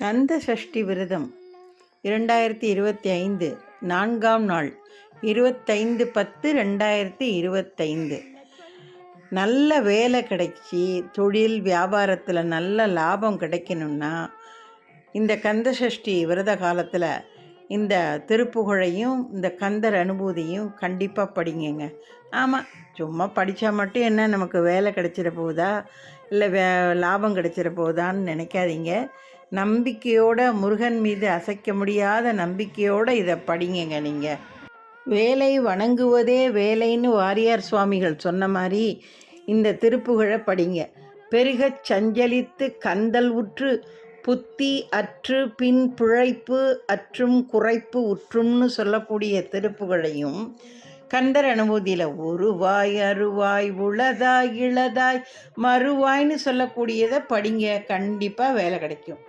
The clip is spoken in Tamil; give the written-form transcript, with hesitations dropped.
கந்த சஷ்டி விரதம் 2025 4ஆம் நாள் 25/10/2025. நல்ல வேலை கிடைச்சி தொழில் வியாபாரத்தில் நல்ல லாபம் கிடைக்கணும்னா இந்த கந்த சஷ்டி விரத காலத்தில் இந்த திருப்புகழையும் இந்த கந்தர் அனுபூதியும் கண்டிப்பாக படிங்கங்க. ஆமாம், சும்மா படித்தா மட்டும் என்ன நமக்கு வேலை கிடைச்சிட போகுதா இல்லை லாபம் கிடைச்சிட போகுதான்னு நினைக்காதீங்க. நம்பிக்கையோட, முருகன் மீது அசைக்க முடியாத நம்பிக்கையோடு இதை படிங்கங்க. நீங்கள் வேலை வணங்குவதே வேலைன்னு வாரியார் சுவாமிகள் சொன்ன மாதிரி இந்த திருப்புகழை படிங்க. பெருகச் சஞ்சலித்து கந்தல் உற்று புத்தி அற்று பின் பிழைப்பு அற்றும் குறைப்பு உற்றும்னு சொல்லக்கூடிய திருப்புகழையும் கந்தர் அனுபூதியில் ஒருவாய் அருவாய் உளதாய் இளதாய் மறுவாய்னு சொல்லக்கூடியதை படிங்க. கண்டிப்பாக வேலை கிடைக்கும்.